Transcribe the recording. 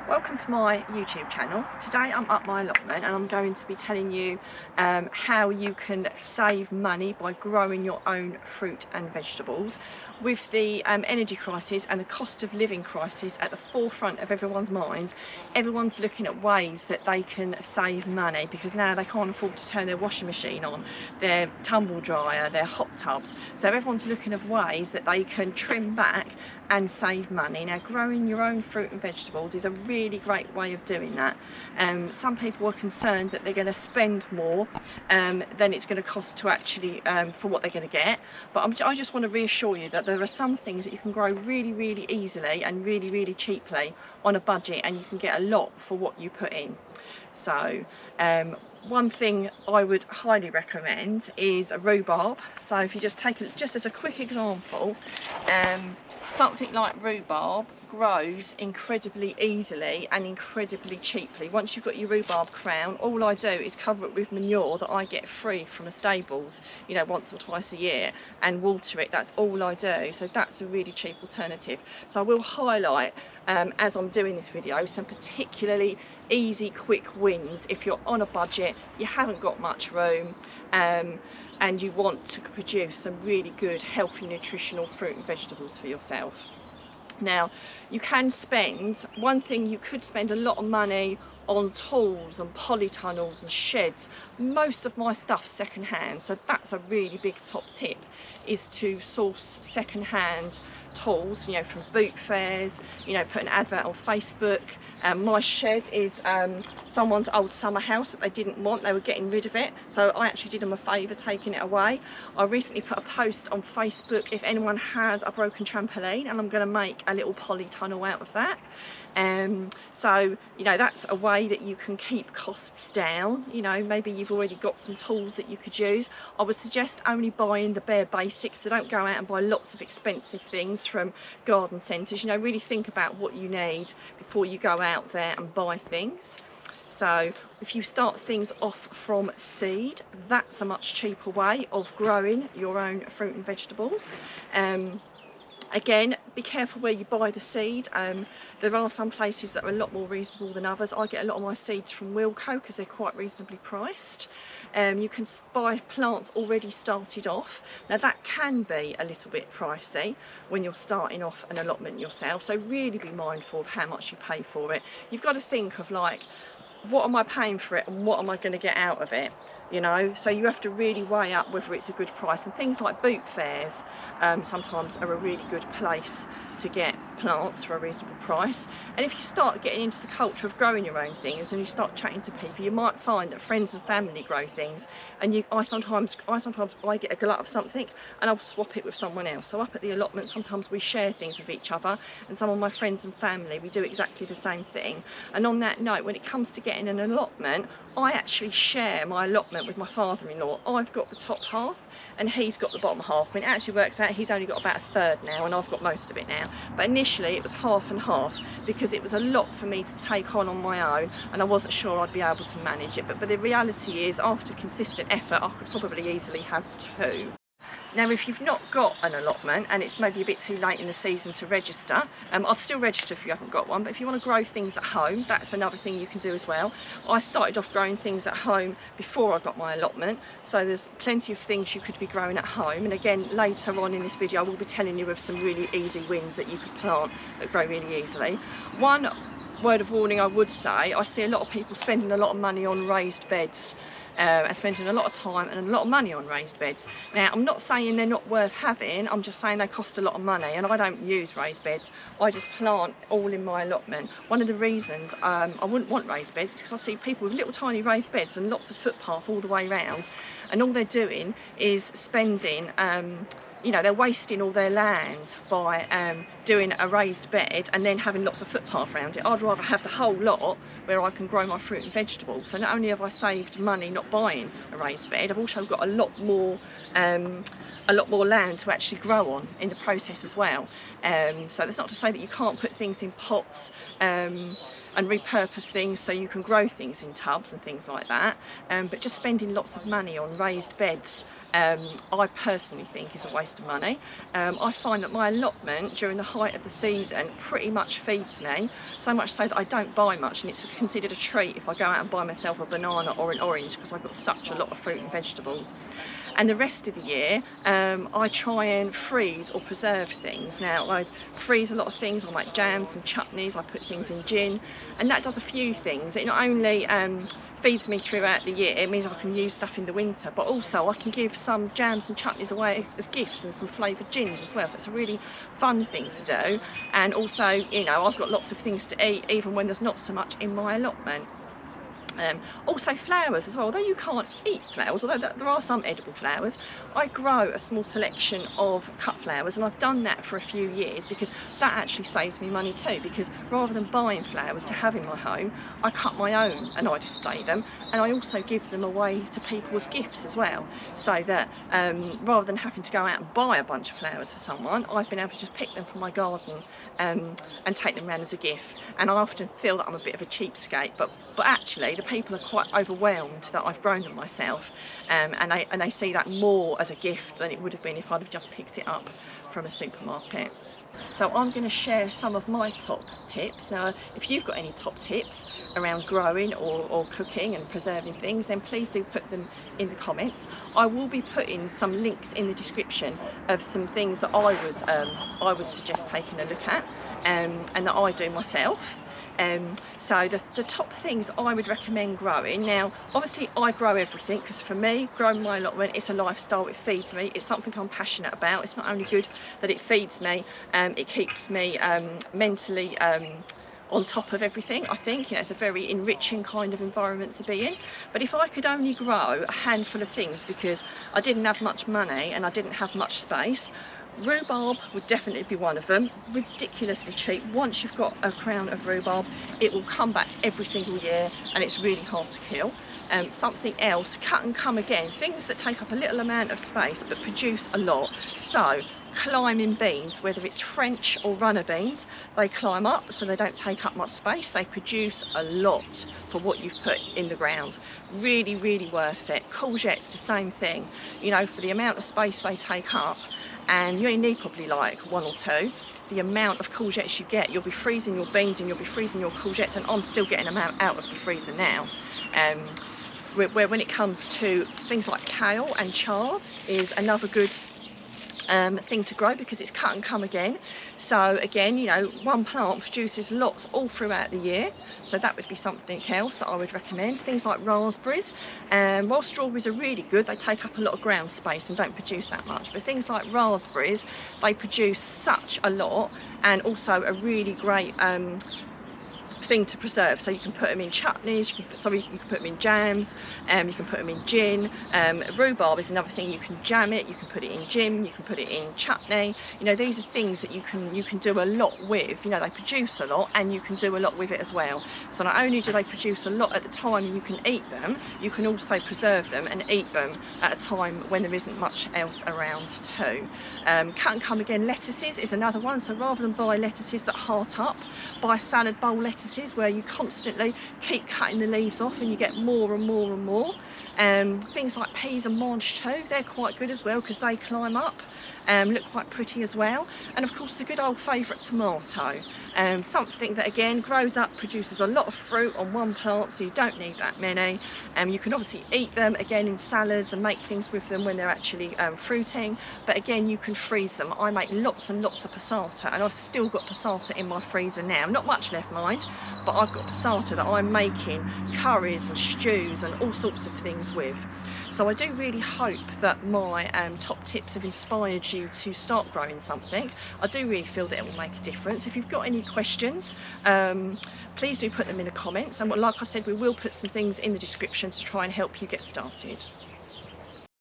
Welcome to my YouTube channel. Today I'm up my allotment and I'm going to be telling you how you can save money by growing your own fruit and vegetables. With the energy crisis and the cost of living crisis at the forefront of everyone's mind, everyone's looking at ways that they can save money because now they can't afford to turn their washing machine on, their tumble dryer, their hot tubs. So everyone's looking at ways that they can trim back and save money. Now, growing your own fruit and vegetables is a really great way of doing that. Some people are concerned that they're going to spend more than it's going to cost to actually for what they're going to get, but I just want to reassure you that there are some things that you can grow really easily and really cheaply on a budget, and you can get a lot for what you put in. So one thing I would highly recommend is a rhubarb. So if you just take just as a quick example, something like rhubarb grows incredibly easily and incredibly cheaply. Once you've got your rhubarb crown, all I do is cover it with manure that I get free from the stables, you know, once or twice a year, and water it. That's all I do. So that's a really cheap alternative. So I will highlight as I'm doing this video some particularly easy quick wins if you're on a budget, you haven't got much room, and you want to produce some really good healthy nutritional fruit and vegetables for yourself. Now, you can spend, one thing, you could spend a lot of money on tools and polytunnels and sheds. Most of my stuff's second-hand, so that's a really big top tip, is to source second-hand tools, you know, from boot fairs, you know, put an advert on Facebook. My shed is someone's old summer house that they didn't want, they were getting rid of it, so I actually did them a favour taking it away. I recently put a post on Facebook if anyone had a broken trampoline, and I'm going to make a little polytunnel out of that. So, you know, that's a way that you can keep costs down. You know, maybe you've already got some tools that you could use. I would suggest only buying the bare basics, so don't go out and buy lots of expensive things from garden centres. You know, really think about what you need before you go out there and buy things. So if you start things off from seed, that's a much cheaper way of growing your own fruit and vegetables. Again, be careful where you buy the seed. There are some places that are a lot more reasonable than others. I get a lot of my seeds from Wilco because they're quite reasonably priced. You can buy plants already started off. Now that can be a little bit pricey when you're starting off an allotment yourself, so really be mindful of how much you pay for it. You've got to think of, like, what am I paying for it and what am I going to get out of it? You know, so you have to really weigh up whether it's a good price. And things like boot fairs sometimes are a really good place to get plants for a reasonable price. And if you start getting into the culture of growing your own things and you start chatting to people, you might find that friends and family grow things, and I sometimes get a glut of something and I'll swap it with someone else. So up at the allotment, sometimes we share things with each other, and some of my friends and family, we do exactly the same thing. And on that note, when it comes to getting an allotment, I actually share my allotment with my father-in-law. I've got the top half and he's got the bottom half. I mean, it actually works out he's only got about a third now and I've got most of it now, but initially it was half and half because it was a lot for me to take on my own and I wasn't sure I'd be able to manage it. But the reality is, after consistent effort, I could probably easily have two. Now, if you've not got an allotment and it's maybe a bit too late in the season to register, I'd still register if you haven't got one, but if you want to grow things at home, that's another thing you can do as well. I started off growing things at home before I got my allotment, so there's plenty of things you could be growing at home. And again, later on in this video, I will be telling you of some really easy wins that you could plant that grow really easily. One word of warning I would say, I see a lot of people spending a lot of money on raised beds. And spending a lot of time and a lot of money on raised beds. Now, I'm not saying they're not worth having, I'm just saying they cost a lot of money, and I don't use raised beds. I just plant all in my allotment. One of the reasons I wouldn't want raised beds is because I see people with little tiny raised beds and lots of footpath all the way around, and all they're doing is spending you know, they're wasting all their land by doing a raised bed and then having lots of footpath around it. I'd rather have the whole lot where I can grow my fruit and vegetables. So not only have I saved money not buying a raised bed, I've also got a lot more land to actually grow on in the process as well. So that's not to say that you can't put things in pots and repurpose things so you can grow things in tubs and things like that, but just spending lots of money on raised beds I personally think is a waste of money. I find that my allotment during the height of the season pretty much feeds me, so much so that I don't buy much, and it's considered a treat if I go out and buy myself a banana or an orange, because I've got such a lot of fruit and vegetables. And the rest of the year I try and freeze or preserve things. Now I freeze a lot of things, I make jams and chutneys, I put things in gin, and that does a few things. It not only feeds me throughout the year, it means I can use stuff in the winter, but also I can give some jams and chutneys away as gifts, and some flavoured gins as well, so it's a really fun thing to do. And also, you know, I've got lots of things to eat even when there's not so much in my allotment. Also flowers as well, although you can't eat flowers, although there are some edible flowers, I grow a small selection of cut flowers, and I've done that for a few years because that actually saves me money too, because rather than buying flowers to have in my home, I cut my own and I display them, and I also give them away to people as gifts as well, so that rather than having to go out and buy a bunch of flowers for someone, I've been able to just pick them from my garden and take them around as a gift. And I often feel that I'm a bit of a cheapskate, but actually the people are quite overwhelmed that I've grown them myself, and they see that more as a gift than it would have been if I'd have just picked it up from a supermarket. So I'm going to share some of my top tips. Now if you've got any top tips around growing or cooking and preserving things, then please do put them in the comments. I will be putting some links in the description of some things that I would suggest taking a look at and that I do myself. So the top things I would recommend growing. Now obviously I grow everything, because for me growing my allotment, it's a lifestyle, it feeds me, it's something I'm passionate about. It's not only good that it feeds me, it keeps me mentally on top of everything. I think, you know, it's a very enriching kind of environment to be in. But if I could only grow a handful of things because I didn't have much money and I didn't have much space, rhubarb would definitely be one of them. Ridiculously cheap. Once you've got a crown of rhubarb, it will come back every single year, and it's really hard to kill. Something else, cut and come again, things that take up a little amount of space but produce a lot. So climbing beans, whether it's French or runner beans, they climb up so they don't take up much space. They produce a lot for what you've put in the ground. Really, really worth it. Courgettes, the same thing, you know, for the amount of space they take up, and you only need probably like one or two. The amount of courgettes you get, you'll be freezing your beans and you'll be freezing your courgettes, and I'm still getting them out of the freezer now. Where when it comes to things like kale and chard is another good thing to grow, because it's cut and come again. So again, you know, one plant produces lots all throughout the year, so that would be something else that I would recommend. Things like raspberries, while strawberries are really good, they take up a lot of ground space and don't produce that much, but things like raspberries, they produce such a lot, and also a really great thing to preserve. So you can put them in chutneys, you can put them in jams, you can put them in gin. Rhubarb is another thing, you can jam it, you can put it in gin, you can put it in chutney. You know, these are things that you can do a lot with. You know, they produce a lot and you can do a lot with it as well. So not only do they produce a lot at the time you can eat them, you can also preserve them and eat them at a time when there isn't much else around too. Cut and come again, lettuces is another one. So rather than buy lettuces that heart up, buy salad bowl lettuces where you constantly keep cutting the leaves off and you get more and more and more. Things like peas and mange too, they're quite good as well because they climb up, look quite pretty as well. And of course the good old favourite tomato, something that again grows up, produces a lot of fruit on one plant, so you don't need that many. You can obviously eat them again in salads and make things with them when they're actually fruiting, but again you can freeze them. I make lots and lots of passata, and I've still got passata in my freezer now, not much left mind, but I've got passata that I'm making curries and stews and all sorts of things with. So I do really hope that my top tips have inspired you to start growing something. I do really feel that it will make a difference. If you've got any questions, please do put them in the comments, and like I said, we will put some things in the description to try and help you get started.